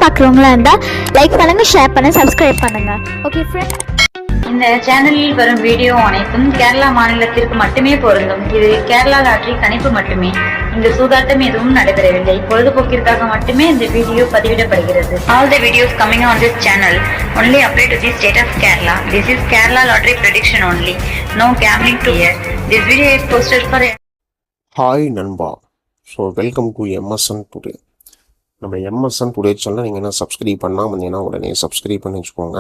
பார்க்குறவங்களா இருந்தால் லைக் பண்ணுங்கள், ஷேர் பண்ணுங்கள், சப்ஸ்கிரைப் பண்ணுங்கள். ஓகே ஃப்ரெண்ட்ஸ், இந்த சேனலில் வரும் வீடியோ அனைத்தும் கேரளா மாநிலத்திற்கு மட்டுமே பொருந்தும். இது கேரளா லாட்டரி கணிப்பு மட்டுமே. இங்கு சூதாட்டம் எதுவும் நடைபெறவில்லை. பொழுதுபோக்கிற்காக மட்டுமே இந்த video பதிவிடப்படுகிறது. All the videos coming on this channel only apply to the state of Kerala. This is Kerala lottery prediction only. No gambling to here. This video is posted for hi நண்பா. So welcome to MSN today. நம்ம MSN today channel நீங்கள் என்ன subscribe பண்ணால் வந்தீங்கன்னா உடனே subscribe பண்ணி வச்சுக்கோங்க.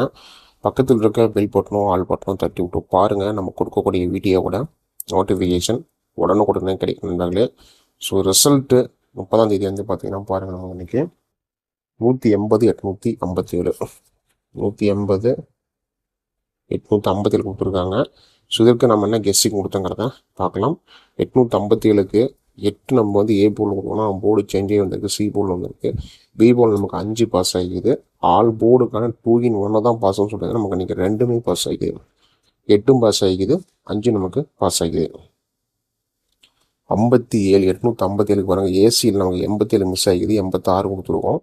பக்கத்தில் இருக்க பெல் பட்டனும் ஆல் பட்டனும் தட்டி விட்டு பாருங்கள். நம்ம கொடுக்கக்கூடிய வீடியோவோட நோட்டிஃபிகேஷன் உடனுக்குடனே கிடைக்கும் நண்பர்களே. ஸோ ரிசல்ட்டு 30ஆம் தேதி வந்து பார்த்தீங்கன்னா பாருங்கள், நம்ம இன்றைக்கி 180 857 180 857 கொடுத்துருக்காங்க. ஸோ இதற்கு நம்ம என்ன கெஸ்ஸிங் கொடுத்தங்கிறத பார்க்கலாம். 857க்கு 8 நம்ம வந்து ஏ போல் கொடுக்கணும். போர்டு சேஞ்சே வந்திருக்கு, சி போல் வந்திருக்கு, பி போல் நமக்கு 5 பாஸ் ஆகிக்குது. ஆல் போர்டுக்கான 2 in 1 தான் பாஸ்ன்னு சொல்கிறாங்க. நமக்கு இன்றைக்கி 2மே பாஸ் ஆகிக்குது. 8 பாஸ் ஆகிக்குது, 5 நமக்கு பாஸ் ஆகிக்குது. 57 857க்கு பாருங்கள். ஏசியில் நமக்கு 87 மிஸ் ஆகிக்குது, 86 கொடுத்துருக்கோம்.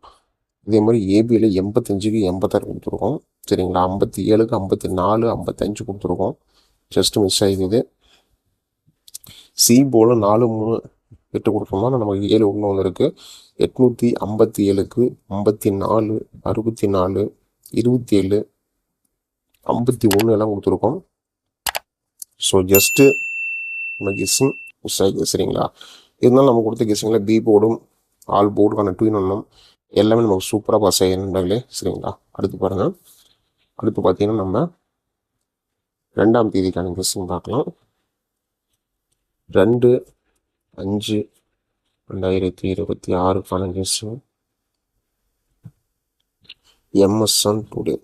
இதே மாதிரி ஏபியில் 85க்கு 86 கொடுத்துருக்கோம். சரிங்களா, 57க்கு 54 55 கொடுத்துருக்கோம், ஜஸ்ட் மிஸ் ஆகிக்குது. சி போல் 4 3 8 கொடுத்தோம்னா நமக்கு 7 ஒன்று வந்துருக்கு. 857க்கு 54 64 27 51 எல்லாம் கொடுத்துருக்கோம். ஸோ ஜஸ்ட்டு நம்ம கெஸ்ஸிங் மிஸ் ஆகிக்குது. சரிங்களா, இருந்தாலும் நம்ம கொடுத்த கெஸ்ஸிங்கில் பி போர்டும் ஆல் போர்டுக்கான 2 in 1 எல்லாமே நமக்கு சூப்பராக பாஸ் ஆகிருந்தாங்களே. சரிங்களா, அடுத்து பாருங்கள். அடுத்து பார்த்தீங்கன்னா நம்ம 2ஆம் தேதிக்கான கெஸ்ஸிங் பார்க்கலாம். 2/5/2026க்கான guessing MSN today.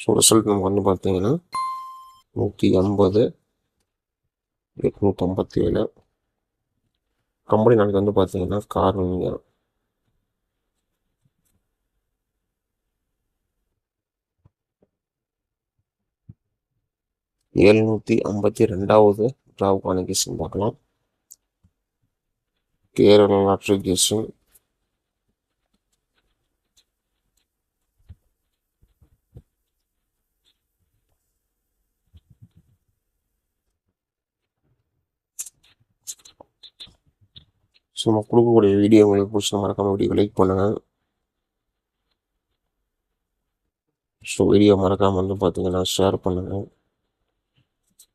So result நமக்கு வந்து பார்த்தீங்கன்னா 180 857. கம்பெனி நாளைக்கு வந்து பார்த்தீங்கன்னா கார்னியா. 752வது டிராவுக்கான கெஸ்ஸிங் பார்க்கலாம். Kerala lottery guessing. ஸோ நம்ம கொடுக்கக்கூடிய வீடியோ உங்களுக்கு பிடிச்ச மறக்காம வீடியோ லைக் பண்ணுங்கள். ஸோ வீடியோ மறக்காமல் வந்து பார்த்தீங்கன்னா ஷேர் பண்ணுங்கள்.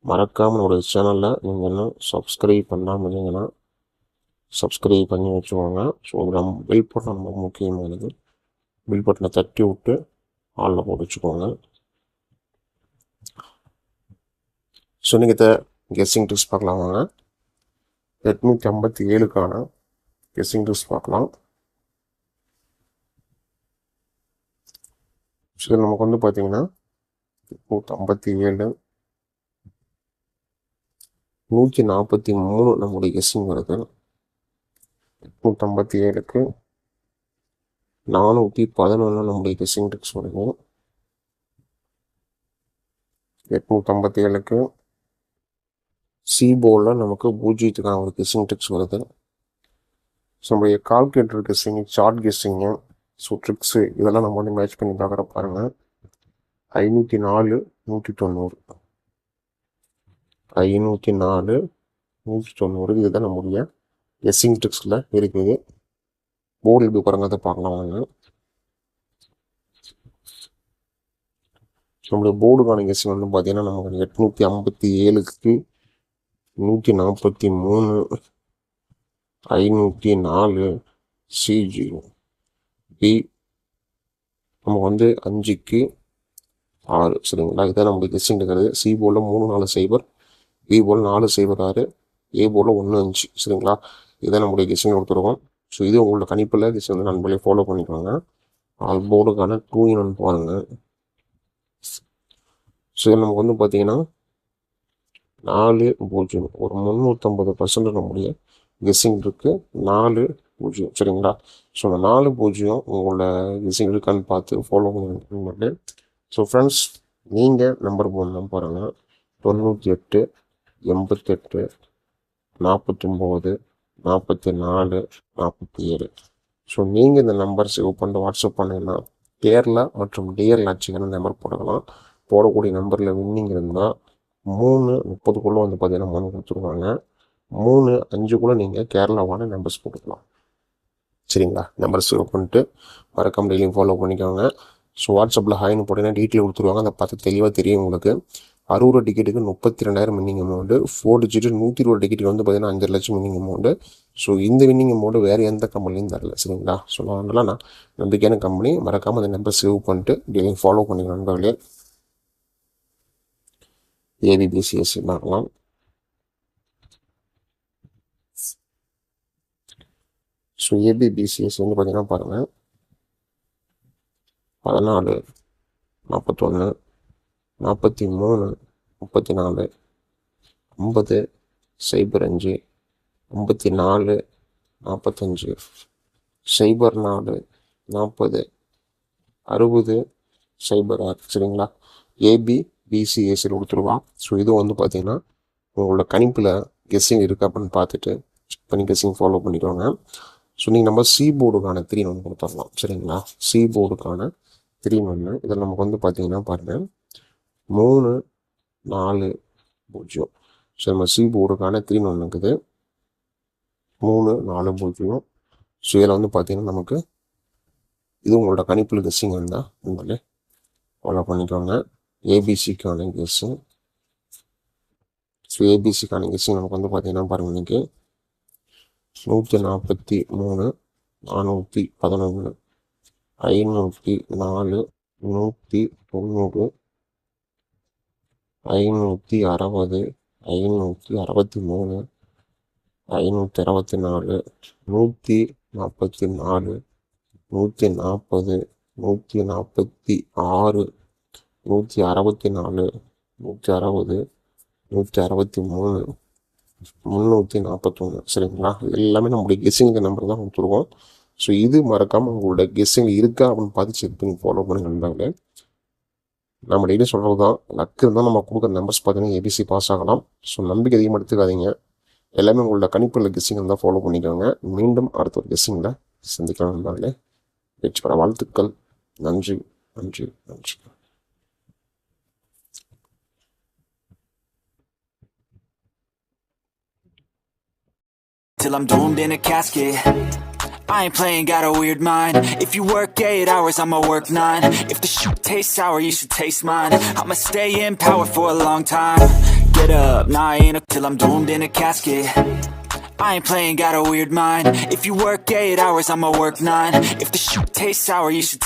மறக்காமல் நம்மளுடைய சேனலில் நீங்கள் இன்னும் சப்ஸ்கிரைப் பண்ணாமல் இருந்தீங்கன்னா சப்ஸ்கிரைப் பண்ணி வச்சுக்கோங்க. ஸோ நம்ம பில் பட்டன் ரொம்ப முக்கியமானது. பில் பட்டனை தட்டி விட்டு ஆளில் போட்டு வச்சுக்கோங்க. ஸோ நீங்கள் கெஸ்ஸிங் ட்ரிக்ஸ் பார்க்கலாம் வாங்க. 857க்கான கெஸ்ஸிங் ட்ரிக்ஸ் பார்க்கலாம். ஸோ நமக்கு வந்து பார்த்தீங்கன்னா 857 143 நம்முடைய கெஸ்ஸிங் வருது. 857க்கு 411 நம்முடைய கெஸ்ஸிங் ட்ரிக்ஸ் வருது. 857க்கு சி போர்டில் நமக்கு 0க்கான ஒரு கெஸ்ஸிங் ட்ரிக்ஸ் வருது. ஸோ நம்முடைய calculator guessing, chart guessing, so tricks இதெல்லாம் நம்ம வந்து மேட்ச் பண்ணி பார்க்குற பாருங்கள். 504 190 504 190 இதுதான் நம்முடைய கெஸ்ஸிங் ட்ரிக்ஸில் இருக்குது. போர்டு எப்படி பாருங்க, அதை பார்க்கலாம் வாங்க. நம்மளுடைய போர்டுக்கான கெஸ்ஸிங் வந்து பார்த்தீங்கன்னா நமக்கு 857க்கு 143 504 C0 பி நமக்கு வந்து 5க்கு 6. சரிங்களா, இதுதான் நம்மளுடைய கெஸ்ஸிங் இருக்கிறது. சி போர்டில் 340, பி போர்டில் 406, ஏ போர்டில் 15. சரிங்களா, இதான் நம்மளுடைய கெஸ்ஸிங் கொடுத்துருக்கோம். ஸோ இது உங்களோட கணிப்பில் கெஸ் வந்து நண்பர்களே ஃபாலோ பண்ணிக்கோங்க. ஆல் போர்டுக்கான 2 in 1 பாருங்கள். ஸோ இதில் நமக்கு வந்து பார்த்தீங்கன்னா 4 0 ஒரு 350% நம்முடைய கெஸ்ஸிங் இருக்குது. 4 0. சரிங்களா, ஸோ அந்த 4 0 உங்களோட கெஸ்ஸிங் இருக்கான்னு பார்த்து ஃபாலோ பண்ணி. ஸோ ஃப்ரெண்ட்ஸ், நீங்கள் நம்பர் 1 பாருங்கள். 98 88 49 44 47. ஸோ நீங்கள் இந்த நம்பர் சேவ் பண்ணிட்டு வாட்ஸ்அப் பண்ணிங்கன்னா கேரளா மற்றும் டியர் லாட்சிக்கான நம்பர் போடலாம். போடக்கூடிய நம்பரில் வின்னிங் இருந்தால் 3:30 வந்து பார்த்தீங்கன்னா மனு கொடுத்துருவாங்க. 3:05 நீங்கள் கேரளாவான நம்பர்ஸ் போட்டுக்கலாம். சரிங்களா? நம்பர் சேவ் பண்ணிட்டு மறக்காம டெய்லியும் ஃபாலோ பண்ணிக்கோங்க. ஸோ வாட்ஸ்அப்பில் ஹாய்னு போட்டிங்கன்னா டீட்டெயில் கொடுத்துருவாங்க. அதை பார்த்து தெளிவாக தெரியும் உங்களுக்கு. 60 டிக்கெட்டுக்கு 32,000 வின்னிங் அமௌண்ட்டு. 4 டிஜிட் 120 டிக்கெட்டுக்கு வந்து பார்த்தீங்கன்னா 5 லட்சம் வின்னிங் அமௌண்ட்டு. ஸோ இந்த வின்னிங் அமௌண்ட்டு வேறு எந்த கம்பெனிலையும் தரல. சரிங்களா? ஸோ நான் நம்பிக்கையான கம்பெனி. மறக்காமல் அந்த நம்பர் சேவ் பண்ணிட்டு டெய்லியும் ஃபாலோ பண்ணிக்கலாம் நண்பர்களே. ஏபிபிசிஎஸ்சி பார்க்கலாம். ஸோ ஏபிபிசிஎஸ் வந்து பார்த்தீங்கன்னா பாருங்கள், 14 41 43 34 50 05 54 45 04 40 60 06. சரிங்களா? ஏபிபிசிஎஸ்சியில் கொடுத்துருவான். ஸோ இது வந்து பார்த்தீங்கன்னா உங்களோட கணிப்பில் கெஸ்ஸிங் இருக்குது அப்படின்னு பார்த்துட்டு செக் பண்ணி கெஸ்ஸிங் ஃபாலோ பண்ணிடுவாங்க. ஸோ நீங்கள் நம்ம சி போர்டுக்கான 3 கொடுத்துடலாம். சரிங்களா? சி போர்டுக்கான 3 இதில் நமக்கு வந்து பார்த்தீங்கன்னா பாருங்கள் 3 4 0. ஸோ நம்ம சி போர்டுக்கான 3 இருக்குது 3 4 0. ஸோ இதில் வந்து பார்த்தீங்கன்னா நமக்கு இது உங்களோட கணிப்பில் கெஸ்ஸிங் இருந்தால் உங்களே ஃபாலோ பண்ணிக்கோங்க. ஏபிசிக்கான கெஸ்ஸு. ஸோ ஏபிசிக்கான கெஸ்ஸிங் நமக்கு வந்து பார்த்தீங்கன்னா பாருங்கள் இன்னைக்கு 143 411 504 190 560 563 564 144 144 140 146 164 160 163 341. சரிங்களா? எல்லாமே நம்மளுடைய கெஸ்ஸிங் நம்பர் தான் கொடுத்துருவோம். ஸோ இது மறக்காமல் உங்களோட கெஸ்ஸிங் இருக்கா அப்படின்னு பார்த்து செக் பண்ணி ஃபாலோ பண்ணி நண்பர்களே. நம்ம டெய்லி சொல்கிறது தான், லக்கு இருந்தால் நம்ம கொடுக்குற நம்பர்ஸ் பார்த்தீங்கன்னா ஏபிசி பாஸ் ஆகலாம். ஸோ நம்பிக்கை அதிகமாக எடுத்துக்காதீங்க. எல்லாமே உங்களோட கணிப்பில் கெஸ்ஸிங் இருந்தால் ஃபாலோ பண்ணிக்கோங்க. மீண்டும் அடுத்த ஒரு கெஸ்ஸிங்கில் சந்திக்கலாம் நண்பர்களே. வெற்றி பெற வாழ்த்துக்கள். நன்றி நன்றி நன்றி. Till I'm doomed in a casket. I ain't playing, got a weird mind. If you work 8 hours, I'ma work 9. If the shit tastes sour, you should taste mine. I'ma stay in power for a long time. Get up, nah, I ain't till I'm doomed in a casket. I ain't playing, got a weird mind. If you work 8 hours, I'ma work 9. If the shit tastes sour, you should